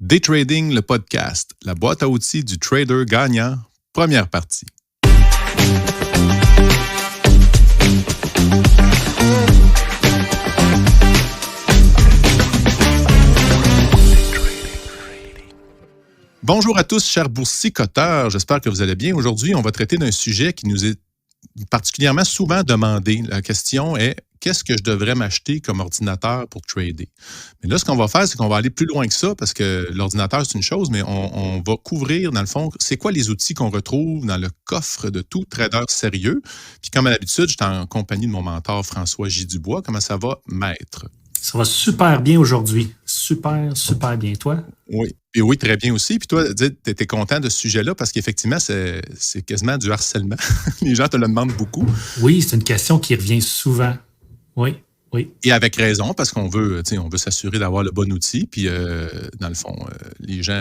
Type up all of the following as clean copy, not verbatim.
Day Trading, le podcast, la boîte à outils du trader gagnant, première partie. Bonjour à tous, chers boursicoteurs. J'espère que vous allez bien. Aujourd'hui, on va traiter d'un sujet qui nous est particulièrement souvent demandé. La question est, qu'est-ce que je devrais m'acheter comme ordinateur pour trader? Mais là, ce qu'on va faire, c'est qu'on va aller plus loin que ça, parce que l'ordinateur, c'est une chose, mais on va couvrir, dans le fond, c'est quoi les outils qu'on retrouve dans le coffre de tout trader sérieux. Puis comme à l'habitude, je suis en compagnie de mon mentor François J. Dubois. Comment ça va, maître? Ça va super bien aujourd'hui. Super bien. Toi? Oui. Et oui, très bien aussi. Puis toi, tu étais content de ce sujet-là parce qu'effectivement, c'est quasiment du harcèlement. Les gens te le demandent beaucoup. Oui, c'est une question qui revient souvent. Oui. Et avec raison, parce qu'on veut, on veut s'assurer d'avoir le bon outil. Puis, dans le fond, les gens,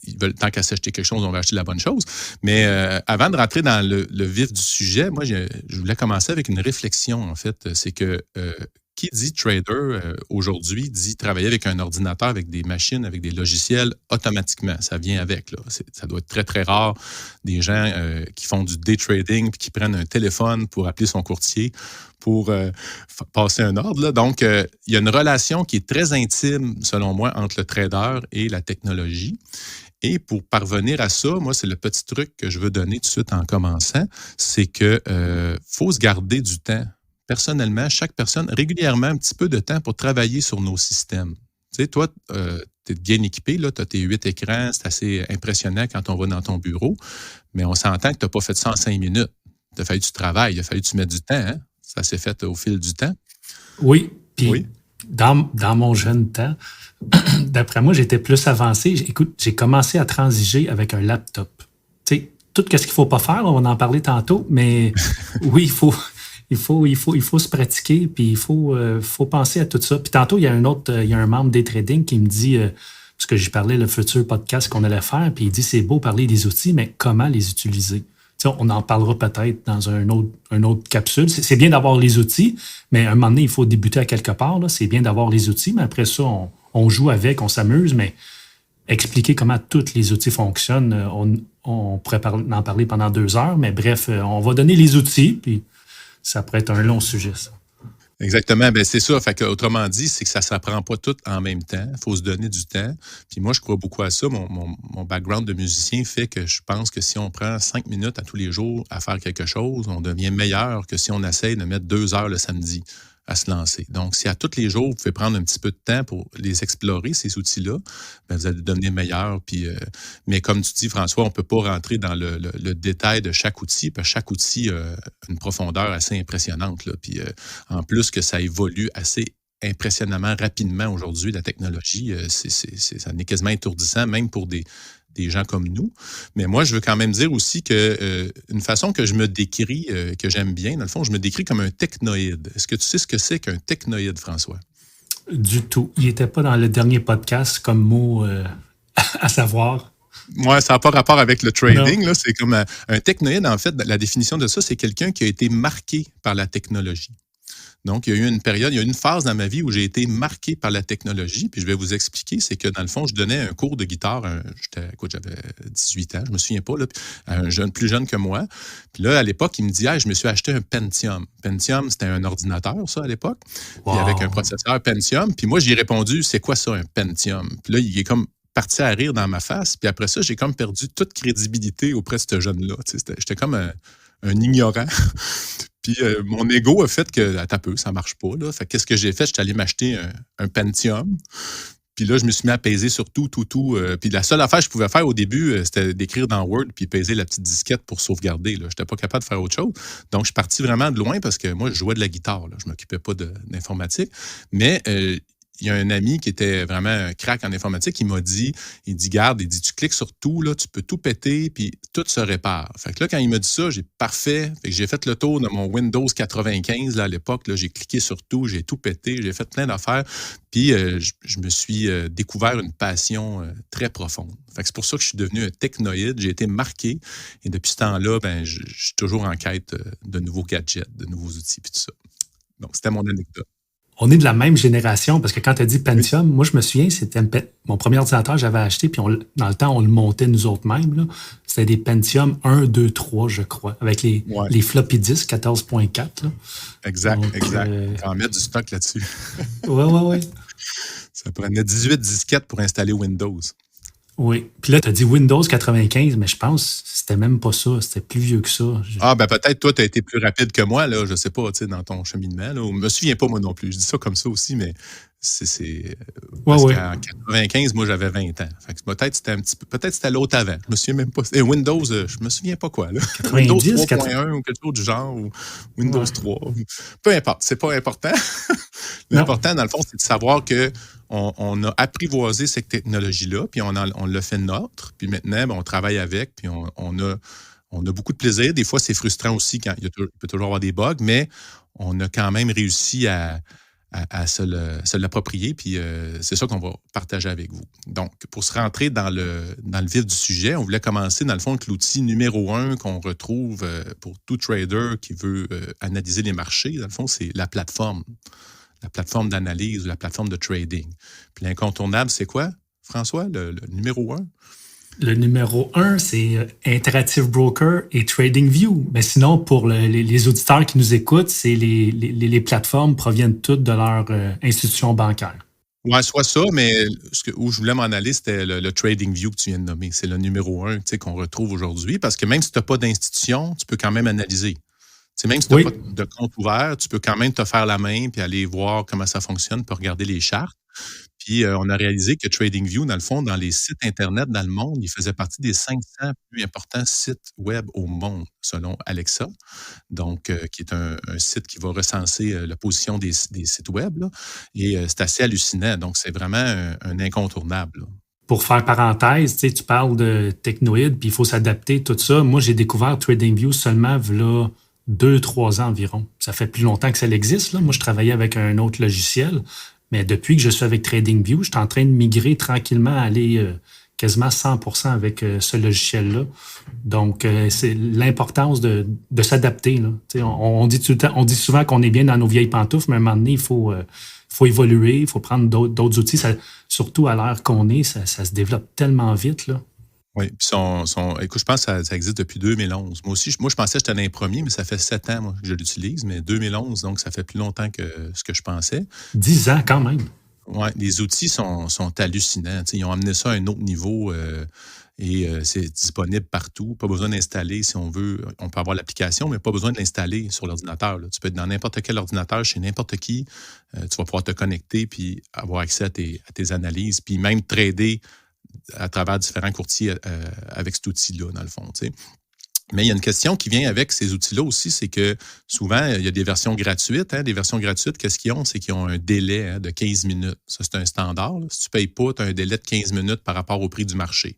ils veulent, tant qu'à s'acheter quelque chose, on va acheter la bonne chose. Mais avant de rentrer dans le vif du sujet, moi, je voulais commencer avec une réflexion, en fait. C'est que qui dit trader aujourd'hui dit travailler avec un ordinateur, avec des machines, avec des logiciels automatiquement. Ça vient avec. Là. Ça doit être très, très rare des gens qui font du day trading puis qui prennent un téléphone pour appeler son courtier pour passer un ordre. Là. Donc, il y a une relation qui est très intime, selon moi, entre le trader et la technologie. Et pour parvenir à ça, moi, c'est le petit truc que je veux donner tout de suite en commençant, c'est que faut se garder du temps. Personnellement, chaque personne, régulièrement, un petit peu de temps pour travailler sur nos systèmes. Tu sais, toi, tu es bien équipé, tu as tes 8 écrans, c'est assez impressionnant quand on va dans ton bureau, mais on s'entend que tu n'as pas fait ça en 5 minutes. Il a fallu que tu travailles, il a fallu que tu mettes du temps. Hein? Ça s'est fait au fil du temps. Oui, puis dans mon jeune temps, d'après moi, j'étais plus avancé. Écoute, j'ai commencé à transiger avec un laptop. Tu sais, tout ce qu'il ne faut pas faire, on va en parler tantôt, mais oui, il faut se pratiquer, puis il faut penser à tout ça. Puis tantôt, il y a un membre des trading qui me dit, parce que j'ai parlé le futur podcast qu'on allait faire, puis il dit, c'est beau parler des outils, mais comment les utiliser? Tu sais, on en parlera peut-être dans une autre capsule. C'est bien d'avoir les outils, mais à un moment donné, il faut débuter à quelque part. Là. C'est bien d'avoir les outils, mais après ça, on joue avec, on s'amuse, mais expliquer comment tous les outils fonctionnent, on pourrait en parler pendant 2 heures, mais bref, on va donner les outils, puis ça pourrait être un long sujet, ça. Exactement. C'est ça. Fait que, autrement dit, c'est que ça ne s'apprend pas tout en même temps. Il faut se donner du temps. Puis moi, je crois beaucoup à ça. Mon background de musicien fait que je pense que si on prend 5 minutes à tous les jours à faire quelque chose, on devient meilleur que si on essaye de mettre 2 heures le samedi à se lancer. Donc, si à tous les jours, vous pouvez prendre un petit peu de temps pour les explorer, ces outils-là, vous allez devenir meilleur. Puis, mais comme tu dis, François, on ne peut pas rentrer dans le détail de chaque outil, parce que chaque outil a une profondeur assez impressionnante. Là. Puis, en plus que ça évolue assez impressionnamment rapidement aujourd'hui, la technologie, ça n'est quasiment étourdissant, même pour des gens comme nous. Mais moi, je veux quand même dire aussi que une façon que je me décris, que j'aime bien, dans le fond, je me décris comme un technoïde. Est-ce que tu sais ce que c'est qu'un technoïde, François? Du tout. Il n'était pas dans le dernier podcast comme mot à savoir. Oui, ça n'a pas rapport avec le trading. Là. C'est comme un technoïde, en fait, la définition de ça, c'est quelqu'un qui a été marqué par la technologie. Donc, il y a eu une période, il y a eu une phase dans ma vie où j'ai été marqué par la technologie. Puis je vais vous expliquer, c'est que dans le fond, je donnais un cours de guitare. J'avais 18 ans, je me souviens pas, là, à un jeune plus jeune que moi. Puis là, à l'époque, il me dit, je me suis acheté un Pentium. Pentium, c'était un ordinateur, ça, à l'époque. Wow. Puis avec un processeur Pentium. Puis moi, j'ai répondu, c'est quoi ça, un Pentium? Puis là, il est comme parti à rire dans ma face. Puis après ça, j'ai comme perdu toute crédibilité auprès de ce jeune-là. J'étais comme un ignorant. Puis mon ego a fait que, attends un peu, ça marche pas. Là. Fait qu'est-ce que j'ai fait? J'étais allé m'acheter un Pentium. Puis là, je me suis mis à peser sur tout. Puis la seule affaire que je pouvais faire au début, c'était d'écrire dans Word puis peser la petite disquette pour sauvegarder. Je n'étais pas capable de faire autre chose. Donc, je suis parti vraiment de loin parce que moi, je jouais de la guitare. Là. Je ne m'occupais pas d'informatique. Mais il y a un ami qui était vraiment un crack en informatique qui m'a dit, garde, tu cliques sur tout, là, tu peux tout péter, puis tout se répare. Fait que là, quand il m'a dit ça, j'ai parfait. Fait que j'ai fait le tour de mon Windows 95 là, à l'époque. Là, j'ai cliqué sur tout, j'ai tout pété, j'ai fait plein d'affaires. Puis je me suis découvert une passion très profonde. Fait que c'est pour ça que je suis devenu un technoïde. J'ai été marqué. Et depuis ce temps-là, je suis toujours en quête de nouveaux gadgets, de nouveaux outils, puis tout ça. Donc, c'était mon anecdote. on est de la même génération, parce que quand tu as dit Pentium, moi, je me souviens, c'était mon premier ordinateur que j'avais acheté, puis dans le temps, on le montait nous autres mêmes, là. C'était des Pentium 1, 2, 3, je crois, avec les floppy disks 14.4. Là. Exact. On va mettre du stock là-dessus. Oui. Ça prenait 18 disquettes pour installer Windows. Oui. Puis là, tu as dit Windows 95, mais je pense que c'était même pas ça. C'était plus vieux que ça. Peut-être toi, tu as été plus rapide que moi, là, je sais pas, dans ton cheminement. Là. Je me souviens pas, moi non plus. Je dis ça comme ça aussi, mais parce qu'en 95, moi, j'avais 20 ans. Fait que peut-être c'était l'autre avant. Je me souviens même pas. Windows, je me souviens pas quoi. Là. 90, Windows 3.1 ou quelque chose du genre, ou Windows 3. Peu importe, c'est pas important. L'important, dans le fond, c'est de savoir que on a apprivoisé cette technologie-là, puis on l'a fait nôtre, puis maintenant, on travaille avec, puis on a beaucoup de plaisir. Des fois, c'est frustrant aussi quand il peut toujours avoir des bugs, mais on a quand même réussi à se l'approprier, puis c'est ça qu'on va partager avec vous. Donc, pour se rentrer dans le vif du sujet, on voulait commencer, dans le fond, avec l'outil numéro 1 qu'on retrouve pour tout trader qui veut analyser les marchés. Dans le fond, c'est la plateforme d'analyse ou la plateforme de trading. Puis l'incontournable, c'est quoi, François, le numéro 1? Le numéro 1, c'est Interactive Broker et TradingView. Mais sinon, pour les auditeurs qui nous écoutent, c'est les plateformes proviennent toutes de leur institution bancaire. Oui, soit ça, mais où je voulais m'en aller, c'était le TradingView que tu viens de nommer. C'est le numéro 1 qu'on retrouve aujourd'hui, parce que même si tu n'as pas d'institution, tu peux quand même analyser. Même si tu n'as pas de compte ouvert, tu peux quand même te faire la main puis aller voir comment ça fonctionne, puis regarder les chartes. Puis on a réalisé que TradingView, dans le fond, dans les sites Internet dans le monde, il faisait partie des 500 plus importants sites web au monde, selon Alexa. Donc, qui est un site qui va recenser la position des sites web. Là. Et c'est assez hallucinant. Donc, c'est vraiment un incontournable. Là. Pour faire parenthèse, tu parles de technoïdes, puis il faut s'adapter, tout ça. Moi, j'ai découvert TradingView seulement là 2-3 ans environ. Ça fait plus longtemps que ça existe. Là. Moi, je travaillais avec un autre logiciel, mais depuis que je suis avec TradingView, je suis en train de migrer tranquillement à aller quasiment 100% avec ce logiciel-là. Donc, c'est l'importance de s'adapter. Là. On dit tout le temps, on dit souvent qu'on est bien dans nos vieilles pantoufles, mais à un moment donné, il faut évoluer, il faut prendre d'autres outils. Surtout à l'heure qu'on est, ça se développe tellement vite. Là. Oui, puis écoute, je pense que ça existe depuis 2011. Moi, je pensais que j'étais l'un des premiers, mais ça fait 7 ans moi, que je l'utilise, mais 2011, donc ça fait plus longtemps que ce que je pensais. 10 ans quand même. Oui, les outils sont hallucinants. Ils ont amené ça à un autre niveau et c'est disponible partout. Pas besoin d'installer si on veut. On peut avoir l'application, mais pas besoin de l'installer sur l'ordinateur. Là. Tu peux être dans n'importe quel ordinateur, chez n'importe qui. Tu vas pouvoir te connecter puis avoir accès à tes analyses, puis même trader à travers différents courtiers avec cet outil-là, dans le fond. T'sais. Mais il y a une question qui vient avec ces outils-là aussi, c'est que souvent, il y a des versions gratuites. Des versions gratuites, qu'est-ce qu'ils ont? C'est qu'ils ont un délai de 15 minutes. Ça, c'est un standard. Là. Si tu ne payes pas, tu as un délai de 15 minutes par rapport au prix du marché.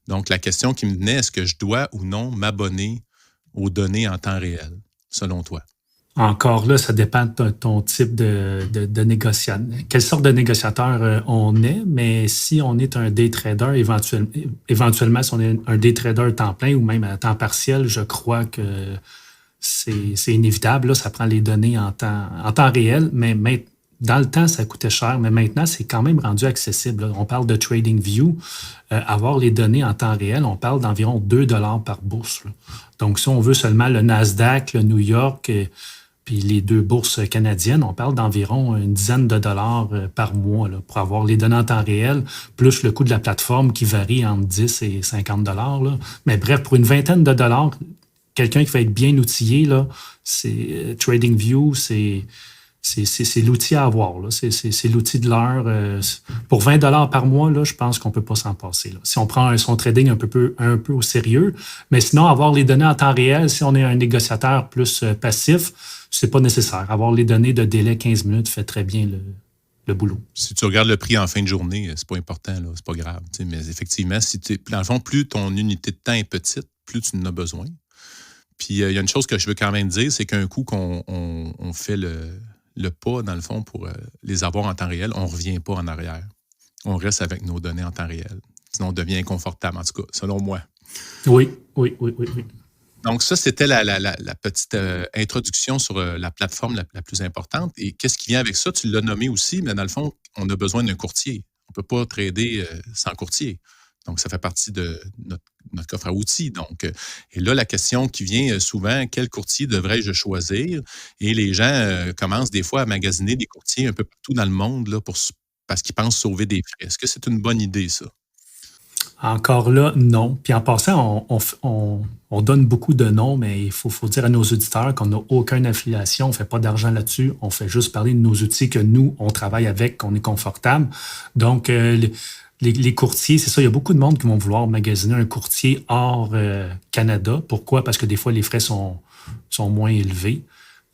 Donc, la question qui me venait, est-ce que je dois ou non m'abonner aux données en temps réel, selon toi? Encore là, ça dépend de ton type de négociateur. Quelle sorte de négociateur on est, mais si on est un day trader, éventuellement, si on est un day trader temps plein ou même à temps partiel, je crois que c'est inévitable. Là, ça prend les données en temps réel, mais dans le temps, ça coûtait cher, mais maintenant, c'est quand même rendu accessible. Là. On parle de TradingView. Avoir les données en temps réel, on parle d'environ 2 $ par bourse. Là. Donc, si on veut seulement le Nasdaq, le New York, puis les 2 bourses canadiennes, on parle d'environ une dizaine de dollars par mois là, pour avoir les données en temps réel, plus le coût de la plateforme qui varie entre 10 et 50 $. Là. Mais bref, pour une vingtaine de dollars, quelqu'un qui va être bien outillé, là, c'est TradingView, c'est l'outil à avoir. Là. C'est l'outil de l'heure. Pour 20 $ par mois, là, je pense qu'on ne peut pas s'en passer. Là. Si on prend son trading un peu au sérieux, mais sinon, avoir les données en temps réel, si on est un négociateur plus passif, c'est pas nécessaire. Avoir les données de délai 15 minutes fait très bien le boulot. Si tu regardes le prix en fin de journée, c'est pas important, là, c'est pas grave. Mais effectivement, dans le fond, plus ton unité de temps est petite, plus tu en as besoin. Puis il y a une chose que je veux quand même dire, c'est qu'un coup qu'on fait le pas, dans le fond, pour les avoir en temps réel, on ne revient pas en arrière. On reste avec nos données en temps réel. Sinon, on devient inconfortable, en tout cas, selon moi. Oui. Donc ça, c'était la petite introduction sur la plateforme la plus importante. Et qu'est-ce qui vient avec ça? Tu l'as nommé aussi, mais dans le fond, on a besoin d'un courtier. On ne peut pas trader sans courtier. Donc, ça fait partie de notre coffre à outils. Donc, et là, la question qui vient souvent, quel courtier devrais-je choisir? Et les gens commencent des fois à magasiner des courtiers un peu partout dans le monde là, parce qu'ils pensent sauver des frais. Est-ce que c'est une bonne idée, ça? Encore là, non. Puis en passant, on donne beaucoup de noms, mais il faut dire à nos auditeurs qu'on n'a aucune affiliation, on ne fait pas d'argent là-dessus, on fait juste parler de nos outils que nous, on travaille avec, qu'on est confortable. Donc, les courtiers, c'est ça, il y a beaucoup de monde qui vont vouloir magasiner un courtier hors Canada. Pourquoi? Parce que des fois, les frais sont moins élevés.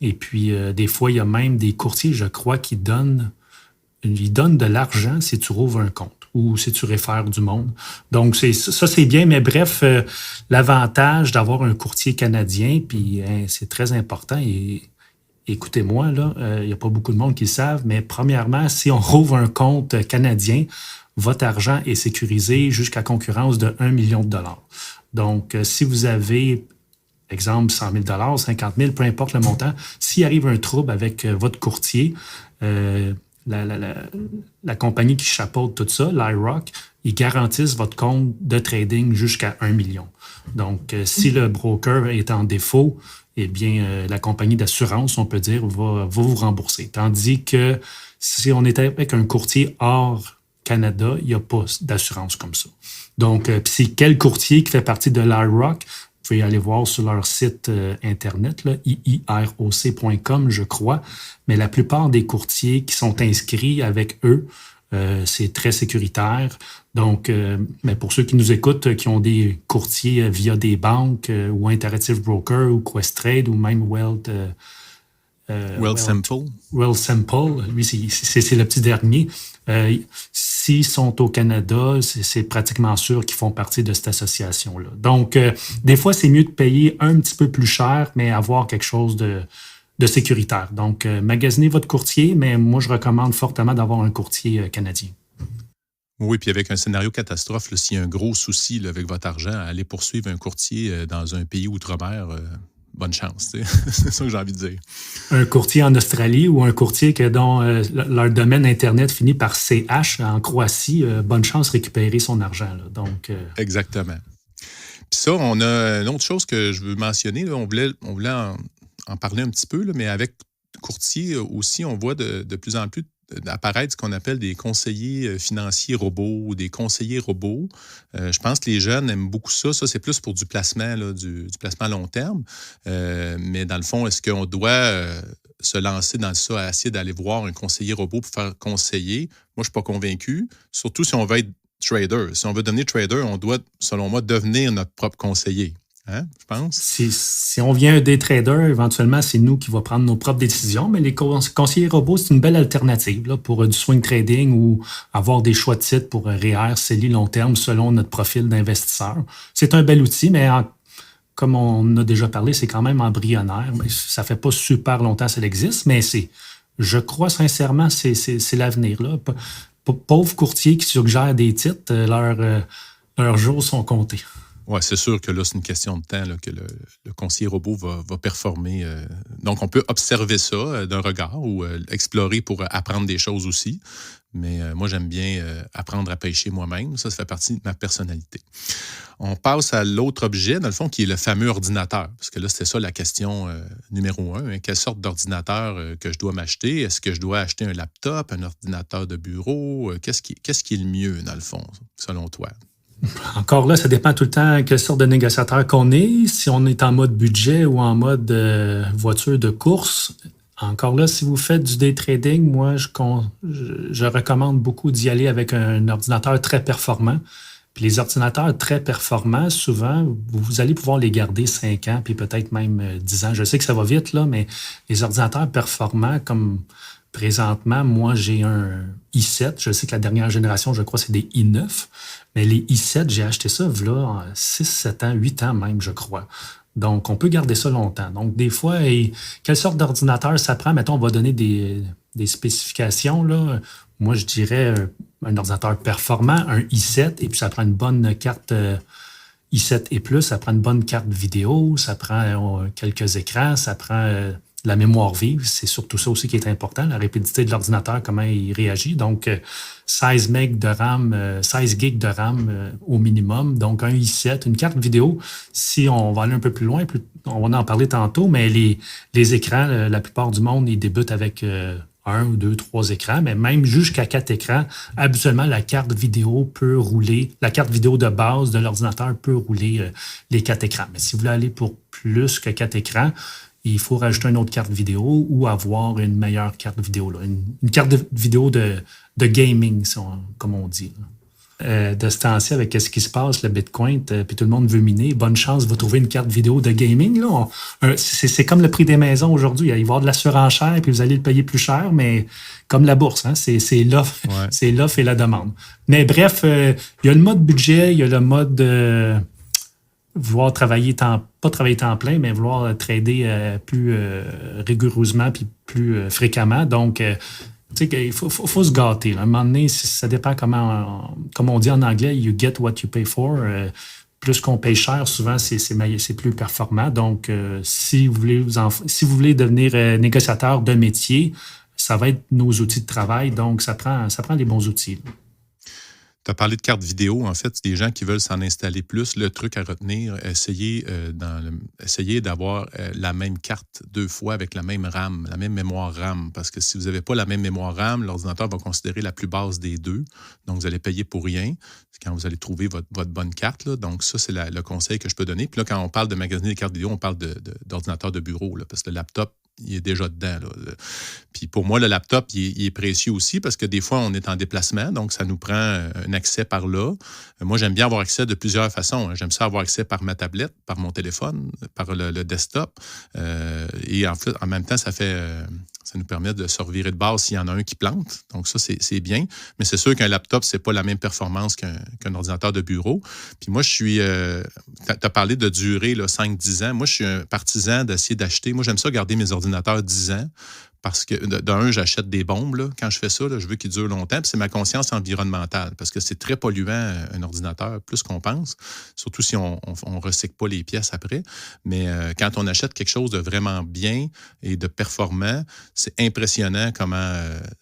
Et puis, des fois, il y a même des courtiers, je crois, qui donnent de l'argent si tu rouvres un compte ou si tu réfères du monde. Donc, ça, c'est bien. Mais bref, l'avantage d'avoir un courtier canadien, puis c'est très important. Et écoutez-moi, là, il n'y a pas beaucoup de monde qui le savent, mais premièrement, si on rouvre un compte canadien, votre argent est sécurisé jusqu'à concurrence de 1 million de dollars. Donc, si vous avez, exemple, 100 000 50 000, peu importe le montant, s'il arrive un trouble avec votre courtier, la compagnie qui chapeaute tout ça, l'IROC, ils garantissent votre compte de trading jusqu'à 1 million. Donc, si le broker est en défaut, eh bien, la compagnie d'assurance, on peut dire, va vous rembourser. Tandis que si on est avec un courtier hors Canada, il n'y a pas d'assurance comme ça. Donc, c'est quel courtier qui fait partie de l'IROC? Vous pouvez aller voir sur leur site Internet, là, iiroc.com, je crois. Mais la plupart des courtiers qui sont inscrits avec eux, c'est très sécuritaire. Donc, mais pour ceux qui nous écoutent, qui ont des courtiers via des banques ou Interactive Broker ou Questrade ou même Wealth Simple, lui, c'est le petit dernier. S'ils sont au Canada, c'est pratiquement sûr qu'ils font partie de cette association-là. Donc, des fois, c'est mieux de payer un petit peu plus cher, mais avoir quelque chose de sécuritaire. Donc, magasinez votre courtier, mais moi, je recommande fortement d'avoir un courtier canadien. Oui, puis avec un scénario catastrophe, s'il y a un gros souci là, avec votre argent, aller poursuivre un courtier dans un pays outre-mer, bonne chance. C'est ça que j'ai envie de dire. Un courtier en Australie ou un courtier dont leur domaine Internet finit par CH en Croatie, bonne chance de récupérer son argent. Là. Donc, Exactement. Puis ça, on a une autre chose que je veux mentionner. Là, on voulait en parler un petit peu, là, mais avec courtier aussi, on voit de plus en plus apparaître ce qu'on appelle des conseillers financiers robots ou des conseillers robots. Je pense que les jeunes aiment beaucoup ça. Ça, c'est plus pour du placement, là, du placement à long terme. Mais dans le fond, est-ce qu'on doit se lancer dans ça, à essayer d'aller voir un conseiller robot pour faire conseiller? Moi, je ne suis pas convaincu. Surtout si on veut être trader. Si on veut devenir trader, on doit, selon moi, devenir notre propre conseiller. Hein, je pense. Si on vient des traders, éventuellement, c'est nous qui va prendre nos propres décisions, mais les conseillers robots, c'est une belle alternative là, pour du swing trading ou avoir des choix de titres pour REER, CELI long terme selon notre profil d'investisseur. C'est un bel outil, mais comme on a déjà parlé, c'est quand même embryonnaire. Ça fait pas super longtemps que ça existe, mais je crois sincèrement, c'est l'avenir. Là. Pauvres courtiers qui suggèrent des titres, leurs jours sont comptés. Oui, c'est sûr que là, c'est une question de temps là, que le conseiller robot va performer. Donc, on peut observer ça d'un regard ou explorer pour apprendre des choses aussi. Mais moi, j'aime bien apprendre à pêcher moi-même. Ça fait partie de ma personnalité. On passe à l'autre objet, dans le fond, qui est le fameux ordinateur. Parce que là, c'était ça la question numéro 1. Hein. Quelle sorte d'ordinateur que je dois m'acheter? Est-ce que je dois acheter un laptop, un ordinateur de bureau? Qu'est-ce qui est le mieux, dans le fond, selon toi? Encore là, ça dépend tout le temps quelle sorte de négociateur qu'on est, si on est en mode budget ou en mode voiture de course. Encore là, si vous faites du day trading, moi, je recommande beaucoup d'y aller avec un ordinateur très performant. Puis les ordinateurs très performants, souvent, vous allez pouvoir les garder 5 ans, puis peut-être même 10 ans. Je sais que ça va vite, là, mais les ordinateurs performants, comme présentement, moi, j'ai un i7. Je sais que la dernière génération, je crois, c'est des i9. Mais les i7, j'ai acheté ça, là, 6, 7 ans, 8 ans même, je crois. Donc, on peut garder ça longtemps. Donc, des fois, quelle sorte d'ordinateur ça prend? Mettons, on va donner des spécifications, là. Moi, je dirais un ordinateur performant, un i7, et puis ça prend une bonne carte i7 et plus, ça prend une bonne carte vidéo, ça prend quelques écrans, ça prend la mémoire vive. C'est surtout ça aussi qui est important, la rapidité de l'ordinateur, comment il réagit. Donc, 16 MB de RAM, 16 GB de RAM au minimum. Donc, un i7, une carte vidéo. Si on va aller un peu plus loin, on va en parler tantôt, mais les écrans, la plupart du monde, ils débutent avec 1 ou 2, 3 écrans, mais même jusqu'à 4 écrans, habituellement, la carte vidéo peut rouler, la carte vidéo de base de l'ordinateur peut rouler les 4 écrans. Mais si vous voulez aller pour plus que 4 écrans, il faut rajouter une autre carte vidéo ou avoir une meilleure carte vidéo. Là. Une carte vidéo de gaming, comme on dit. De ce temps-ci, avec ce qui se passe, le Bitcoin, puis tout le monde veut miner, bonne chance, vous trouver une carte vidéo de gaming. Là. C'est comme le prix des maisons aujourd'hui. Il va y avoir de la surenchère, puis vous allez le payer plus cher, mais comme la bourse, hein, c'est l'offre, c'est l'offre et la demande. Mais bref, il y a le mode budget, il y a le mode vouloir pas travailler temps plein, mais vouloir trader plus rigoureusement puis plus fréquemment. Donc, tu sais, il faut se gâter. Là. À un moment donné, ça dépend comme on dit en anglais, you get what you pay for. Plus qu'on paye cher, souvent, c'est plus performant. Donc, si vous voulez devenir négociateur de métier, ça va être nos outils de travail. Donc, ça prend les bons outils. Là. Tu as parlé de carte vidéo. En fait, des gens qui veulent s'en installer plus. Le truc à retenir, essayez d'avoir la même carte 2 fois avec la même RAM, la même mémoire RAM. Parce que si vous n'avez pas la même mémoire RAM, l'ordinateur va considérer la plus basse des deux. Donc, vous allez payer pour rien quand vous allez trouver votre bonne carte. Là. Donc, ça, c'est le conseil que je peux donner. Puis là, quand on parle de magasiner des cartes vidéo, on parle d'ordinateur de bureau. Là, parce que le laptop, il est déjà dedans. Là. Puis pour moi, le laptop, il est précieux aussi parce que des fois, on est en déplacement, donc ça nous prend un accès par là. Moi, j'aime bien avoir accès de plusieurs façons. J'aime ça avoir accès par ma tablette, par mon téléphone, par le desktop. Et en fait, en même temps, ça nous permet de se revirer de base s'il y en a un qui plante. Donc ça, c'est bien. Mais c'est sûr qu'un laptop, c'est pas la même performance qu'un ordinateur de bureau. Puis moi, tu as parlé de durée, 5-10 ans. Moi, je suis un partisan d'essayer d'acheter. Moi, j'aime ça garder mes ordinateurs 10 ans. Parce que, d'un, j'achète des bombes. Là. Quand je fais ça, là, je veux qu'ils durent longtemps. Puis c'est ma conscience environnementale. Parce que c'est très polluant, un ordinateur, plus qu'on pense. Surtout si on ne recycle pas les pièces après. Mais quand on achète quelque chose de vraiment bien et de performant, c'est impressionnant comment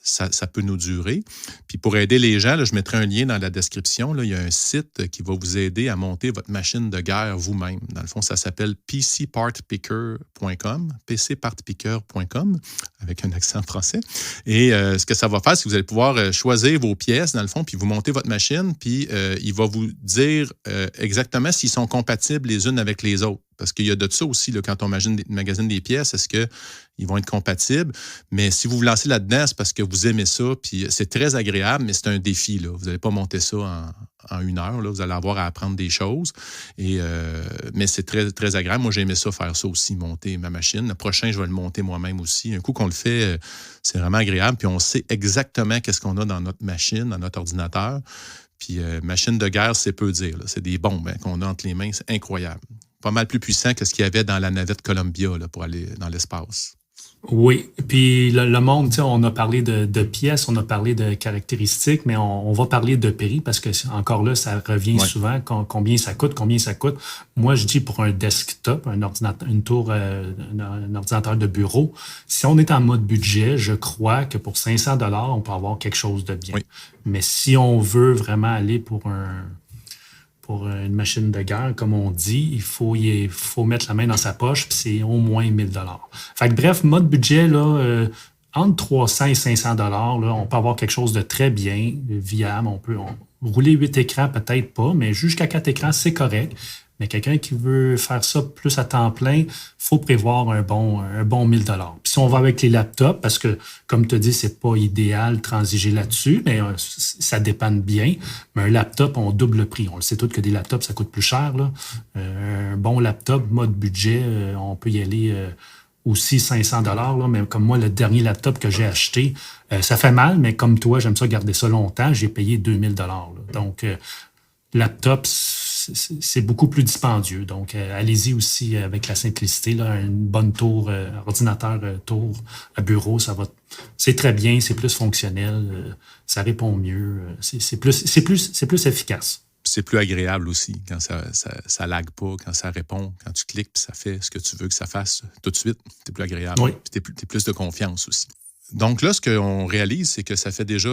ça peut nous durer. Puis pour aider les gens, là, je mettrai un lien dans la description. Là, il y a un site qui va vous aider à monter votre machine de guerre vous-même. Dans le fond, ça s'appelle pcpartpicker.com, pcpartpicker.com. Avec un accent français. Et ce que ça va faire, c'est que vous allez pouvoir choisir vos pièces, dans le fond, puis vous montez votre machine, puis il va vous dire exactement s'ils sont compatibles les unes avec les autres. Parce qu'il y a de ça aussi, là, quand on magasine des pièces, est-ce qu'ils vont être compatibles? Mais si vous vous lancez là-dedans, c'est parce que vous aimez ça, puis c'est très agréable, mais c'est un défi. Là. Vous n'allez pas monter ça en 1 heure. Là. Vous allez avoir à apprendre des choses. Mais c'est très, très agréable. Moi, j'ai aimé ça, faire ça aussi, monter ma machine. Le prochain, je vais le monter moi-même aussi. Un coup qu'on le fait, c'est vraiment agréable. Puis on sait exactement qu'est-ce qu'on a dans notre machine, dans notre ordinateur. Puis machine de guerre, c'est peu dire. Là. C'est des bombes qu'on a entre les mains. C'est incroyable. Pas mal plus puissant que ce qu'il y avait dans la navette Columbia là, pour aller dans l'espace. Oui, puis le monde, on a parlé de pièces, on a parlé de caractéristiques, mais on va parler de prix parce que encore là, ça revient souvent, combien ça coûte. Moi, je dis pour un desktop, un ordinateur, un ordinateur de bureau, si on est en mode budget, je crois que pour 500 $, on peut avoir quelque chose de bien. Oui. Mais si on veut vraiment aller pour une machine de guerre, comme on dit, il faut mettre la main dans sa poche, puis c'est au moins 1 000 $. Fait que bref, mode budget, là, entre 300 et 500 $, là, on peut avoir quelque chose de très bien, viable. On peut rouler 8 écrans, peut-être pas, mais jusqu'à 4 écrans, c'est correct. Mais quelqu'un qui veut faire ça plus à temps plein, il faut prévoir un bon 1 000 $. Puis si on va avec les laptops, parce que, comme tu as dit, c'est pas idéal de transiger là-dessus, mais ça dépanne bien. Mais un laptop, on double le prix. On le sait tous que des laptops, ça coûte plus cher. Là. Un bon laptop, mode budget, on peut y aller aussi 500 $. Là, mais comme moi, le dernier laptop que j'ai acheté, ça fait mal, mais comme toi, j'aime ça garder ça longtemps. J'ai payé 2 000 $. Là. Donc, laptop, c'est beaucoup plus dispendieux. Donc, allez-y aussi avec la simplicité. Là, une bonne tour, ordinateur tour à bureau, c'est très bien, c'est plus fonctionnel, ça répond mieux, c'est plus efficace. c'est plus agréable aussi quand ça lag pas, quand ça répond, quand tu cliques puis ça fait ce que tu veux que ça fasse tout de suite. C'est plus agréable. Oui. Puis t'es plus de confiance aussi. Donc là, ce qu'on réalise, c'est que ça fait déjà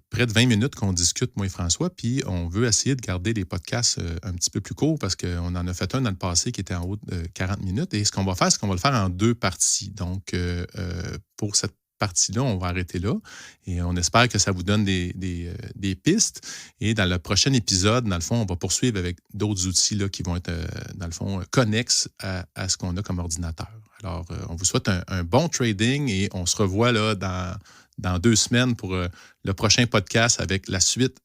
près de 20 minutes qu'on discute, moi et François, puis on veut essayer de garder les podcasts un petit peu plus courts parce qu'on en a fait un dans le passé qui était en haut de 40 minutes. Et ce qu'on va faire, c'est qu'on va le faire en 2 parties. Donc, pour cette partie-là, on va arrêter là et on espère que ça vous donne des pistes. Et dans le prochain épisode, dans le fond, on va poursuivre avec d'autres outils là, qui vont être, dans le fond, connexes à ce qu'on a comme ordinateur. Alors, on vous souhaite un bon trading et on se revoit là dans 2 semaines pour le prochain podcast avec la suite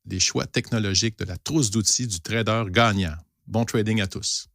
des choix technologiques de la trousse d'outils du trader gagnant. Bon trading à tous.